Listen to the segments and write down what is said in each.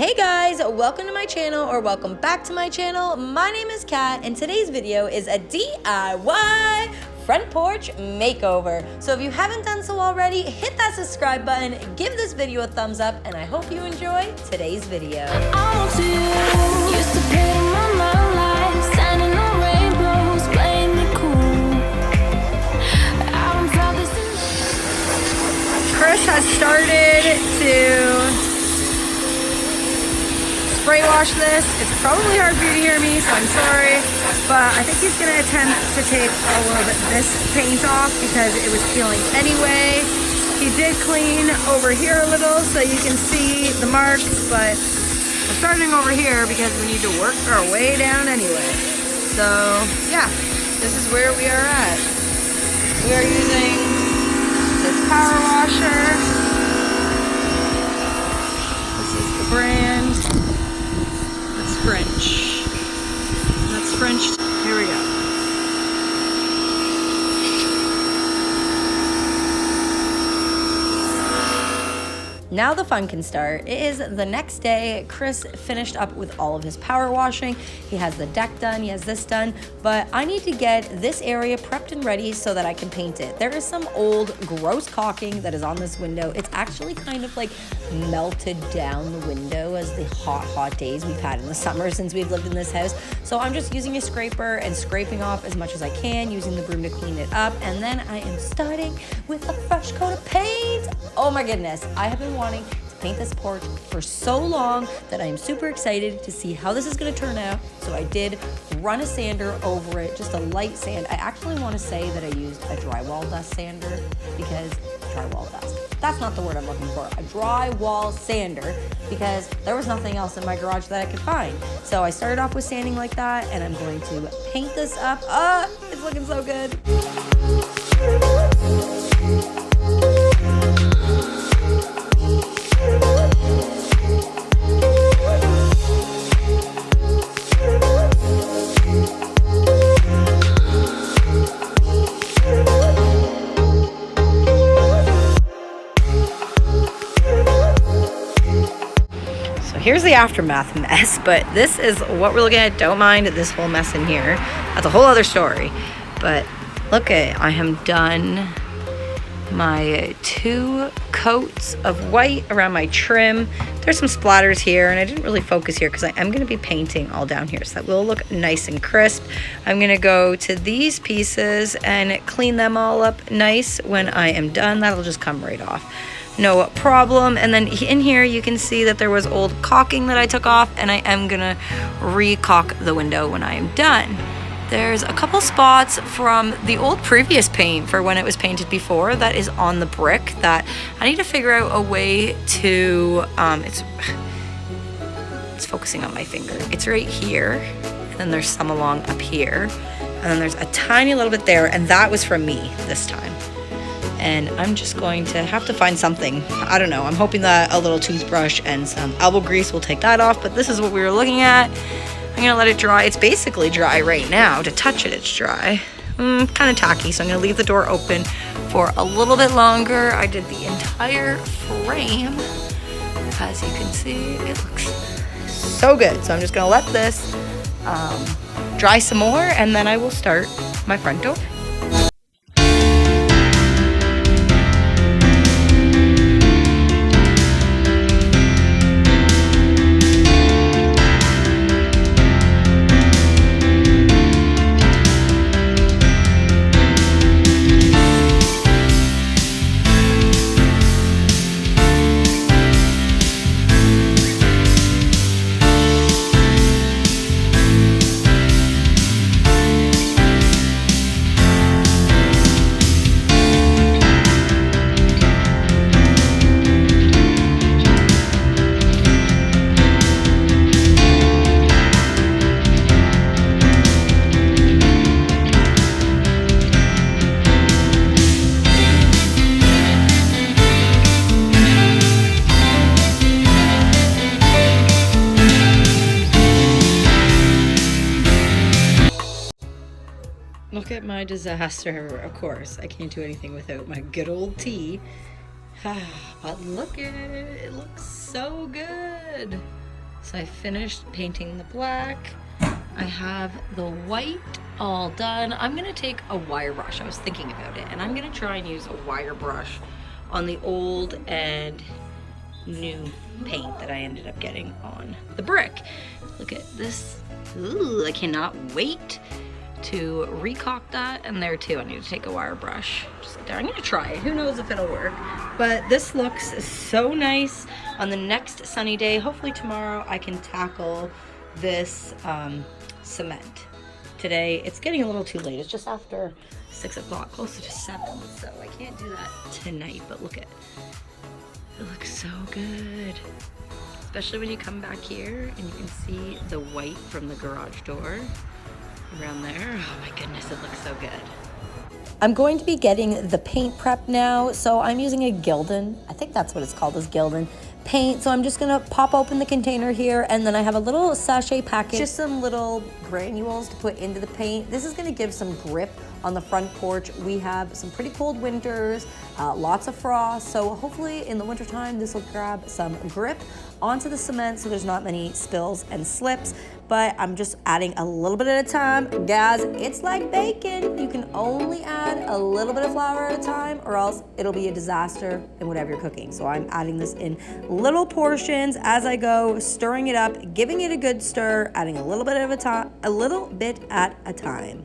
Hey guys, welcome to my channel, or welcome back to my channel. My name is Kat and today's video is a DIY front porch makeover. So if you haven't done so already, hit that subscribe button, give this video a thumbs up, and I hope you enjoy today's video. Chris has started to spray wash this. It's probably hard for you to hear me, so I'm sorry, but I think he's gonna attempt to take a little bit of this paint off because it was peeling anyway. He did clean over here a little so you can see the marks, but we're starting over here because we need to work our way down anyway. So yeah, this is where we are at. We are using this power washer. This is the brand. French. That's French. Here we go. Now the fun can start. It is the next day. Chris finished up with all of his power washing. He has the deck done, he has this done, but I need to get this area prepped and ready so that I can paint it. There is some old gross caulking that is on this window. It's actually kind of like melted down the window as the hot days we've had in the summer since we've lived in this house. So I'm just using a scraper and scraping off as much as I can, using the broom to clean it up, and then I am starting with a fresh coat of paint. Oh my goodness, I have been wanting to paint this porch for so long that I am super excited to see how this is going to turn out. So I did run a sander over it, just a light sand. I actually want to say that I used a drywall dust sander because drywall dust. That's not the word I'm looking for. A drywall sander, because there was nothing else in my garage that I could find. So I started off with sanding like that, and I'm going to paint this up. It's looking so good. Here's the aftermath mess, but this is what we're looking at. Don't mind this whole mess in here. That's a whole other story. But look at, I am done my 2 coats of white around my trim. There's some splatters here, and I didn't really focus here because I am going to be painting all down here, so that will look nice and crisp. I'm going to go to these pieces and clean them all up nice when I am done. That'll just come right off. No problem. And then in here you can see that there was old caulking that I took off, and I am gonna re-caulk the window when I am done. There's a couple spots from the old previous paint for when it was painted before that is on the brick that I need to figure out a way to it's focusing on my finger. It's right here, and then there's some along up here, and then there's a tiny little bit there, and that was from me this time. And I'm just going to have to find something. I don't know. I'm hoping that a little toothbrush and some elbow grease will take that off, but this is what we were looking at. I'm gonna let it dry. It's basically dry right now. To touch it, it's dry. Kind of tacky, so I'm gonna leave the door open for a little bit longer. I did the entire frame. As you can see, it looks so good. So I'm just gonna let this dry some more, and then I will start my front door. Look at my disaster. Of course, I can't do anything without my good old tea. But look at it. It looks so good. So I finished painting the black. I have the white all done. I'm gonna take a wire brush. I was thinking about it, and I'm gonna try and use a wire brush on the old and new paint that I ended up getting on the brick. Look at this. Ooh, I cannot wait to recock that. And there too, I need to take a wire brush. Just there. I'm gonna try it. Who knows if it'll work. But this looks so nice on the next sunny day. Hopefully tomorrow I can tackle this cement. Today, it's getting a little too late. It's just after 6 o'clock, closer to 7. So I can't do that tonight, but look at, it looks so good. Especially when you come back here and you can see the white from the garage door around there. Oh my goodness, it looks so good. I'm going to be getting the paint prep now. So I'm using a Gildan. I think that's what it's called, is Gildan paint. So I'm just gonna pop open the container here, and then I have a little sachet packet, just some little granules to put into the paint. This is gonna give some grip on the front porch. We have some pretty cold winters, lots of frost. So hopefully in the wintertime, this will grab some grip onto the cement so there's not many spills and slips. But I'm just adding a little bit at a time. Guys, it's like bacon. You can only add a little bit of flour at a time, or else it'll be a disaster in whatever you're cooking. So I'm adding this in little portions as I go, stirring it up, giving it a good stir, adding a little bit at a time.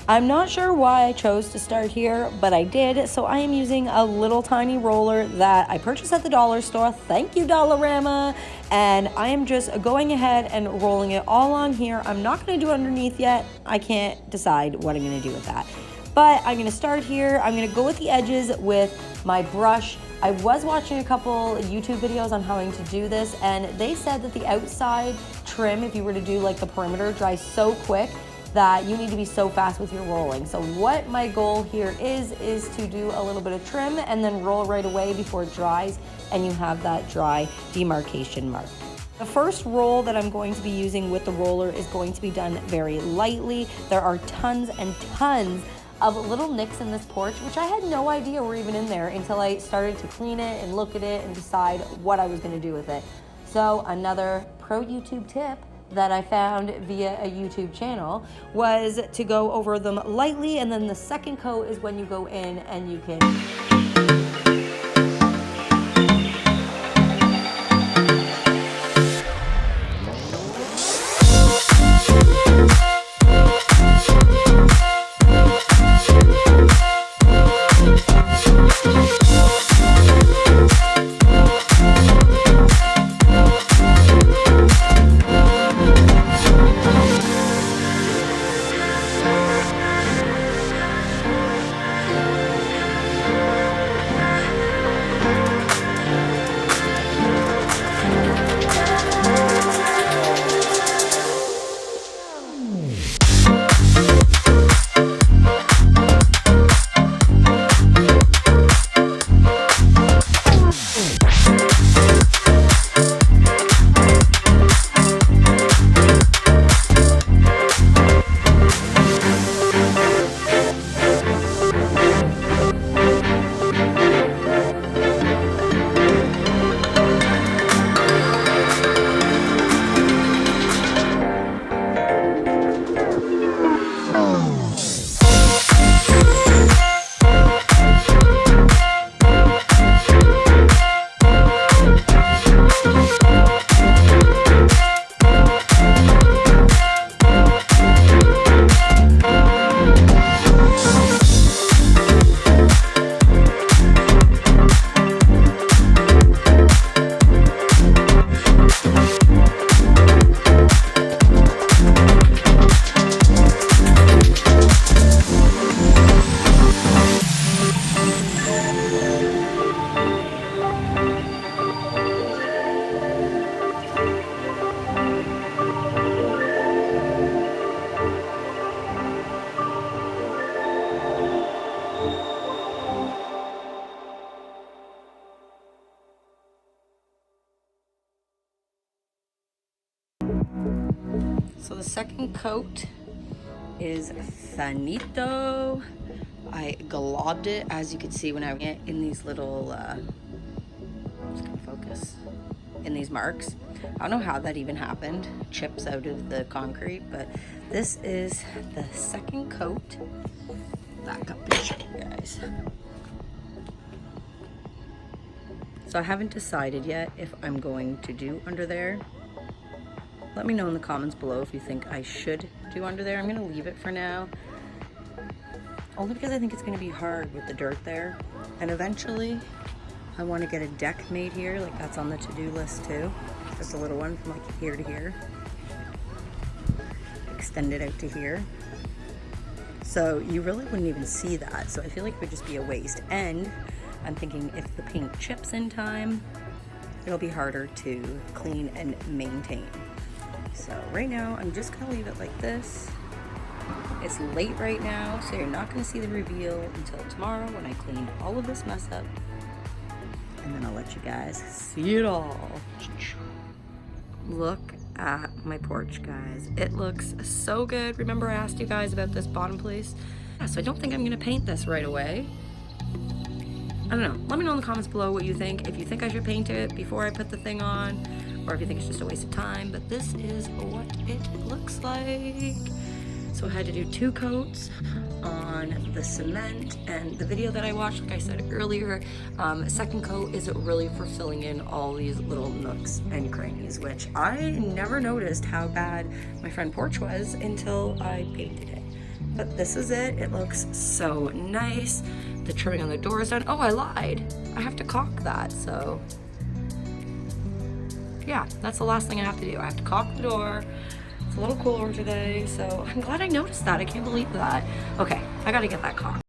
I'm not sure why I chose to start here, but I did. So I am using a little tiny roller that I purchased at the dollar store. Thank you, Dollarama. And I am just going ahead and rolling it all on here. I'm not gonna do it underneath yet. I can't decide what I'm gonna do with that. But I'm gonna start here. I'm gonna go with the edges with my brush. I was watching a couple YouTube videos on how to do this, and they said that the outside trim, if you were to do like the perimeter, dries so quick that you need to be so fast with your rolling. So what my goal here is to do a little bit of trim and then roll right away before it dries, and you have that dry demarcation mark. The first roll that I'm going to be using with the roller is going to be done very lightly. There are tons and tons of little nicks in this porch, which I had no idea were even in there until I started to clean it and look at it and decide what I was gonna do with it. So another pro YouTube tip that I found via a YouTube channel was to go over them lightly, and then the second coat is when you go in and you can So the second coat is finito. I I globbed it, as you can see when I get in these little, just gonna focus, in these marks. I don't know how that even happened, chips out of the concrete, but this is the second coat. Back up and show you guys. So I haven't decided yet if I'm going to do under there. Let me know in the comments below if you think I should do under there. I'm gonna leave it for now. Only because I think it's gonna be hard with the dirt there. And eventually, I wanna get a deck made here, like that's on the to-do list too. Just a little one from like here to here. Extend it out to here. So you really wouldn't even see that. So I feel like it would just be a waste. And I'm thinking if the paint chips in time, it'll be harder to clean and maintain. So right now, I'm just gonna leave it like this. It's late right now, so you're not gonna see the reveal until tomorrow when I clean all of this mess up. And then I'll let you guys see it all. Look at my porch, guys. It looks so good. Remember I asked you guys about this bottom place? Yeah, so I don't think I'm gonna paint this right away. I don't know. Let me know in the comments below what you think. If you think I should paint it before I put the thing on, or if you think it's just a waste of time, but this is what it looks like. So I had to do 2 coats on the cement, and the video that I watched, like I said earlier, second coat is really for filling in all these little nooks and crannies, which I never noticed how bad my front porch was until I painted it. But this is it. It looks so nice. The trimming on the door is done. Oh, I lied. I have to caulk that, so yeah, that's the last thing I have to do. I have to caulk the door. It's a little cooler today, so I'm glad I noticed that. I can't believe that. Okay, I gotta get that caulked.